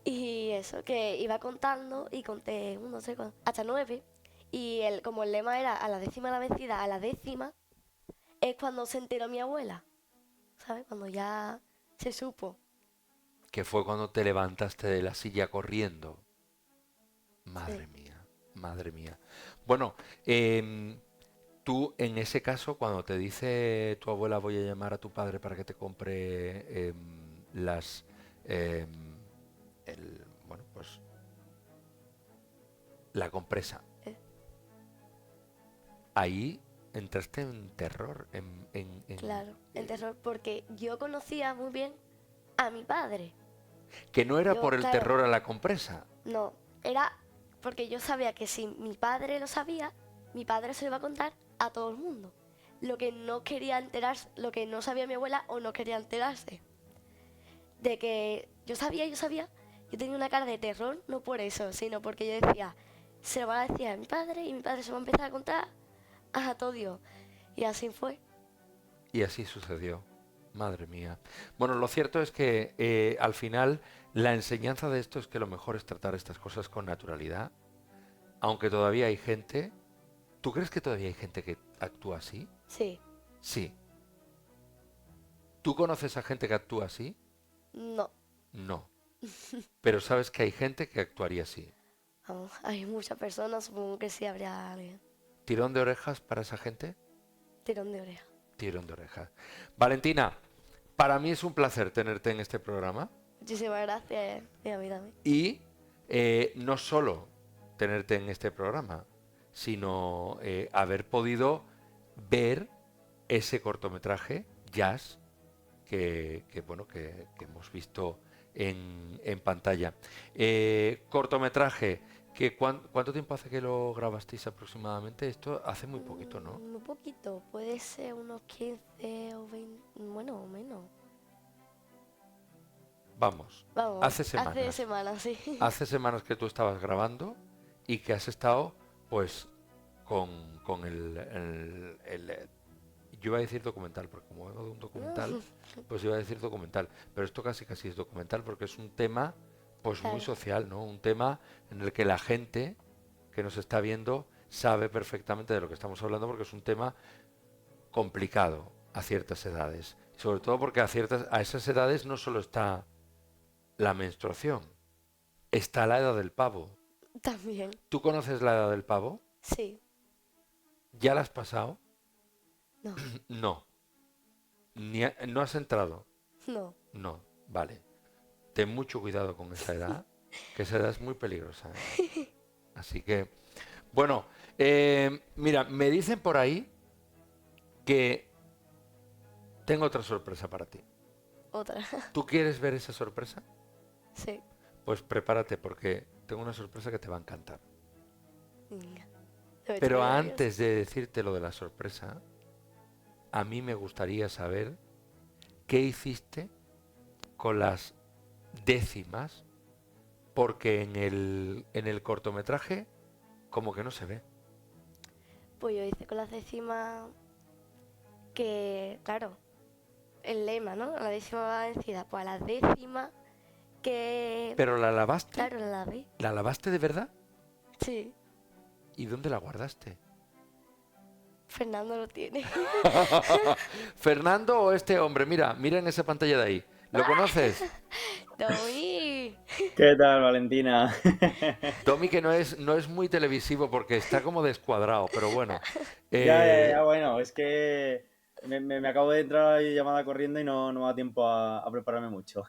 Y eso, que iba contando y conté 1, 2, 3, 4, hasta 9. Y como el lema era a la décima la vencida, a la décima, es cuando se enteró mi abuela, ¿sabes? Cuando ya se supo. Que fue cuando te levantaste de la silla corriendo. Madre mía, madre mía. Bueno, tú en ese caso, cuando te dice tu abuela voy a llamar a tu padre para que te compre bueno, pues la compresa. Ahí entraste en terror, Claro, en terror, porque yo conocía muy bien a mi padre. que no era Yo, por el claro. terror a la compresa. No, era porque yo sabía que si mi padre lo sabía, mi padre se lo iba a contar a todo el mundo. Lo que no quería enterarse, lo que no sabía mi abuela o no quería enterarse. De que yo sabía, yo tenía una cara de terror, no por eso, sino porque yo decía, se lo van a decir a mi padre y mi padre se lo va a empezar a contar a todo Dios. Y así fue. Y así sucedió. Madre mía. Bueno, lo cierto es que al final la enseñanza de esto es que lo mejor es tratar estas cosas con naturalidad, aunque todavía hay gente. ¿Tú crees que todavía hay gente que actúa así? Sí, Sí. ¿Tú conoces a gente que actúa así? no, No. pero sabes que hay gente que actuaría así. Vamos, hay muchas personas, supongo que sí habría alguien. ¿Tirón de orejas para esa gente? Tirón de oreja. Tirón de orejas. Valentina, para mí es un placer tenerte en este programa Muchísimas gracias, y a mí también. y no solo tenerte en este programa, sino haber podido ver ese cortometraje, Jazz, bueno, que hemos visto en pantalla. Cortometraje, ¿cuánto tiempo hace que lo grabasteis aproximadamente? Esto hace muy poquito, ¿no? Muy poquito, puede ser unos 15 o 20, bueno, o menos. Vamos, Vamos, hace semanas. Hace semanas, sí. Hace semanas que tú estabas grabando y que has estado, pues, con yo iba a decir documental, porque como vengo de un documental, pues iba a decir documental. Pero esto casi es documental porque es un tema, pues, muy Claro. social, ¿no? Un tema en el que la gente que nos está viendo sabe perfectamente de lo que estamos hablando porque es un tema complicado a ciertas edades. Sobre todo porque a esas edades no solo está la menstruación, está la edad del pavo. También, ¿Tú conoces la edad del pavo? sí. ¿Ya la has pasado? No, No. ¿No has entrado? no. No. Vale. Ten mucho cuidado con esa edad, que esa edad es muy peligrosa, ¿eh? Así que, bueno, mira, me dicen por ahí que tengo otra sorpresa para ti. Otra. ¿Tú quieres ver esa sorpresa? Sí. Pues prepárate porque tengo una sorpresa que te va a encantar. Venga. Me Pero estoy nerviosa. antes de decirte lo de la sorpresa, a mí me gustaría saber qué hiciste con las décimas, porque en el cortometraje como que no se ve. Pues yo hice con las décimas que, claro, el lema, ¿no? La décima va vencida. Pues a las décimas que... ¿Pero la lavaste? Claro, la lavé. ¿La lavaste de verdad? Sí. ¿Y dónde la guardaste? Fernando lo tiene. ¿Fernando o este hombre? Mira en esa pantalla de ahí. ¿Lo conoces? Domi. ¿Qué tal, Valentina? Domi, que no es muy televisivo porque está como descuadrado, pero bueno. Ya, bueno, es que me acabo de entrar a la llamada corriendo y no me da tiempo a prepararme mucho.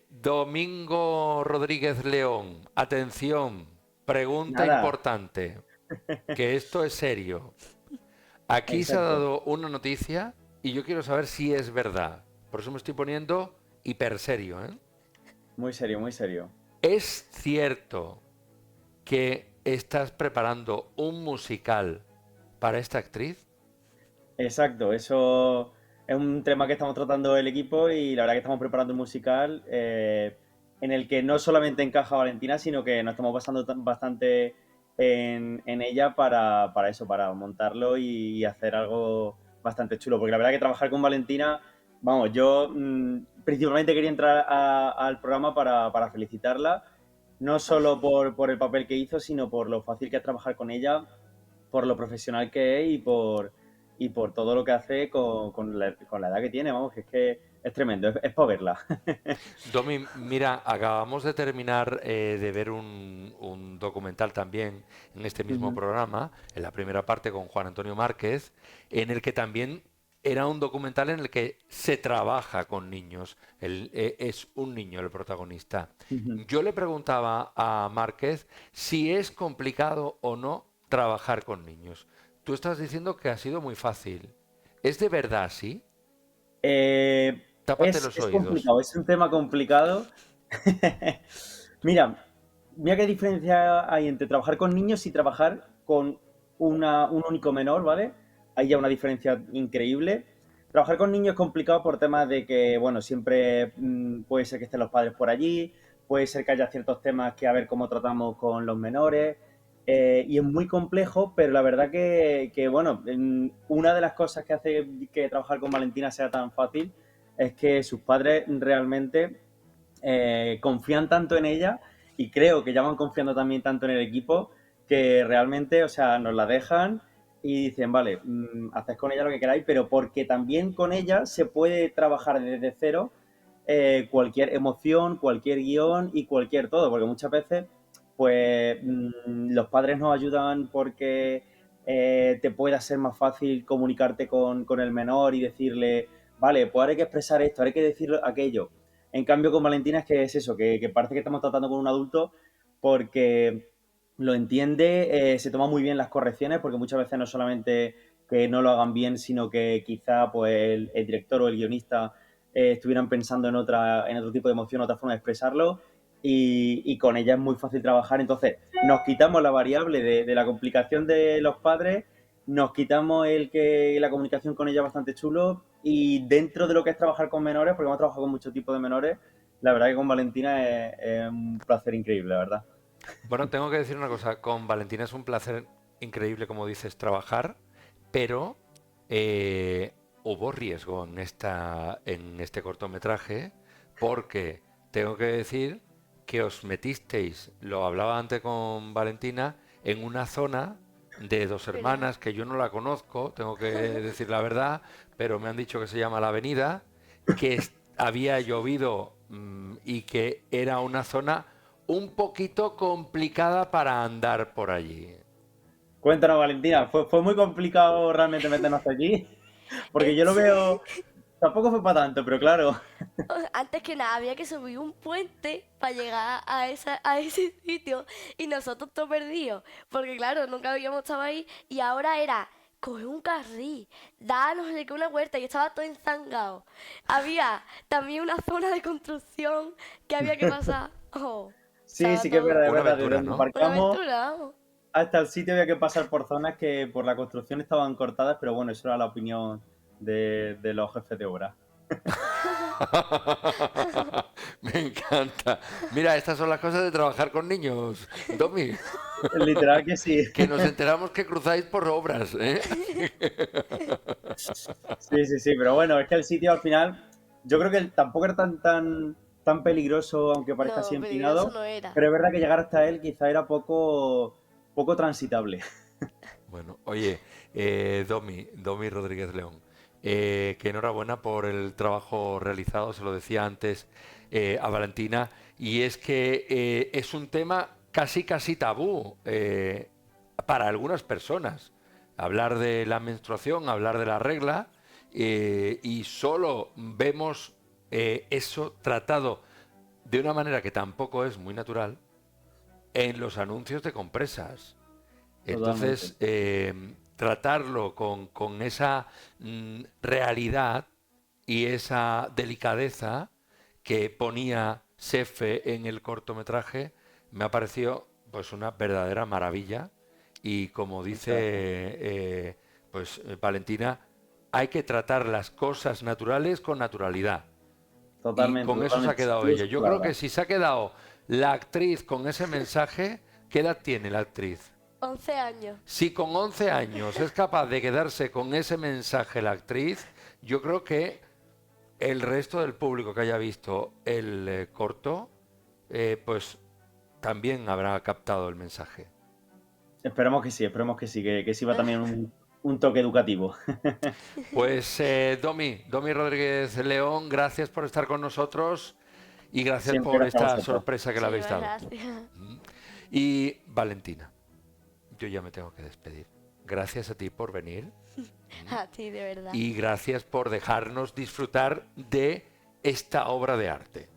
Domingo Rodríguez León, atención, pregunta Nada, importante, que esto es serio. Aquí se ha exacto. dado una noticia y yo quiero saber si es verdad. Por eso me estoy poniendo hiper serio, ¿eh? Muy serio, muy serio. ¿Es cierto que estás preparando un musical para esta actriz? Exacto, eso es un tema que estamos tratando el equipo y la verdad que estamos preparando un musical en el que no solamente encaja Valentina, sino que nos estamos basando bastante en ella para eso, para montarlo y hacer algo bastante chulo. Porque la verdad que trabajar con Valentina, vamos, yo principalmente quería entrar al programa para felicitarla, no solo por el papel que hizo, sino por lo fácil que es trabajar con ella, por lo profesional que es y por todo lo que hace con la edad que tiene, vamos, que es tremendo, es para verla. Domi, mira, acabamos de terminar de ver un documental también en este mismo Ujú. programa, en la primera parte con Juan Antonio Márquez, en el que también era un documental en el que se trabaja con niños. Es un niño el protagonista. Ujú. Yo le preguntaba a Márquez si es complicado o no trabajar con niños. Tú estás diciendo que ha sido muy fácil. ¿Es de verdad así? Eh, Tápate los es oídos. complicado, es un tema complicado. Mira, mira qué diferencia hay entre trabajar con niños y trabajar con un único menor, ¿vale? Hay ya una diferencia increíble. Trabajar con niños es complicado por temas de que, bueno, siempre puede ser que estén los padres por allí, puede ser que haya ciertos temas que a ver cómo tratamos con los menores, y es muy complejo, pero la verdad bueno, una de las cosas que hace que trabajar con Valentina sea tan fácil es que sus padres realmente confían tanto en ella y creo que ya van confiando también tanto en el equipo que realmente, o sea, nos la dejan y dicen, vale, haced con ella lo que queráis, pero porque también con ella se puede trabajar desde cero cualquier emoción, cualquier guión y cualquier todo, porque muchas veces pues los padres nos ayudan porque te pueda ser más fácil comunicarte con el menor y decirle, vale, pues ahora hay que expresar esto, ahora hay que decir aquello. En cambio, con Valentina es que es eso, que parece que estamos tratando con un adulto porque lo entiende, se toma muy bien las correcciones, porque muchas veces no solamente que no lo hagan bien, sino que quizá pues el director o el guionista estuvieran pensando en otro tipo de emoción, otra forma de expresarlo, y con ella es muy fácil trabajar. Entonces, nos quitamos la variable de la complicación de los padres, nos quitamos el que la comunicación con ella es bastante chulo, y dentro de lo que es trabajar con menores, porque hemos trabajado con muchos tipos de menores, la verdad que con Valentina es un placer increíble, la verdad. Bueno, tengo que decir una cosa, con Valentina es un placer increíble, como dices, trabajar, pero hubo riesgo en este cortometraje, porque tengo que decir que os metisteis, lo hablaba antes con Valentina, en una zona de dos hermanas que yo no la conozco, tengo que decir la verdad, pero me han dicho que se llama La Avenida, que había llovido y que era una zona un poquito complicada para andar por allí. Cuéntanos, Valentina, ¿fue muy complicado realmente meternos allí? Porque yo lo Sí. veo, tampoco fue para tanto, pero claro. Antes que nada, había que subir un puente para llegar a ese sitio y nosotros todos perdidos, porque claro, nunca habíamos estado ahí y ahora era coger un carril, dar no sé qué una vuelta y estaba todo enzangado. Había también una zona de construcción que había que pasar. Oh, Sí, estaba sí que es todo. verdad, es Una verdad. Desde aventura, donde ¿no? Una aparcamos aventura, vamos. hasta el sitio había que pasar por zonas que por la construcción estaban cortadas, pero bueno, eso era la opinión de los jefes de obra. Me encanta. Mira, estas son las cosas de trabajar con niños, Domi, Literal que sí. que nos enteramos que cruzáis por obras, ¿eh? Sí, sí, sí, pero bueno, es que el sitio al final, yo creo que tampoco era tan peligroso, aunque parezca así No, peligroso empinado, no era. pero es verdad que llegar hasta él quizá era poco transitable. Bueno, oye, Domi Rodríguez León, que enhorabuena por el trabajo realizado, se lo decía antes a Valentina, y es que es un tema casi tabú para algunas personas. Hablar de la menstruación, hablar de la regla, y solo vemos eso tratado de una manera que tampoco es muy natural en los anuncios de compresas. Totalmente. Entonces, tratarlo con esa realidad y esa delicadeza que ponía Sefe en el cortometraje, me ha parecido pues una verdadera maravilla. Y como dice Muchas gracias. Valentina, hay que tratar las cosas naturales con naturalidad. Y Totalmente, con eso se ha totalmente. quedado Tú ella. es Yo creo palabra. que si se ha quedado la actriz con ese mensaje, ¿qué edad tiene la actriz? 11 años. Si con 11 años es capaz de quedarse con ese mensaje la actriz, yo creo que el resto del público que haya visto el corto, pues también habrá captado el mensaje. Esperemos que sí va también un toque educativo. Pues Domi Rodríguez León, gracias por estar con nosotros y gracias Siempre por gracias a esta vosotros. sorpresa que le habéis Muchísimas dado. gracias. Y Valentina, yo ya me tengo que despedir. Gracias a ti por venir A ti, de verdad. y gracias por dejarnos disfrutar de esta obra de arte.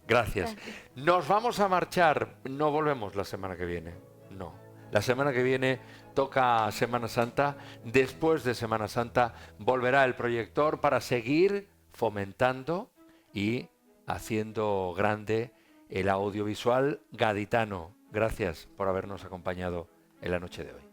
Gracias. Nos vamos a marchar. No volvemos la semana que viene. No. La semana que viene toca Semana Santa. Después de Semana Santa volverá el proyector para seguir fomentando y haciendo grande el audiovisual gaditano. Gracias por habernos acompañado en la noche de hoy.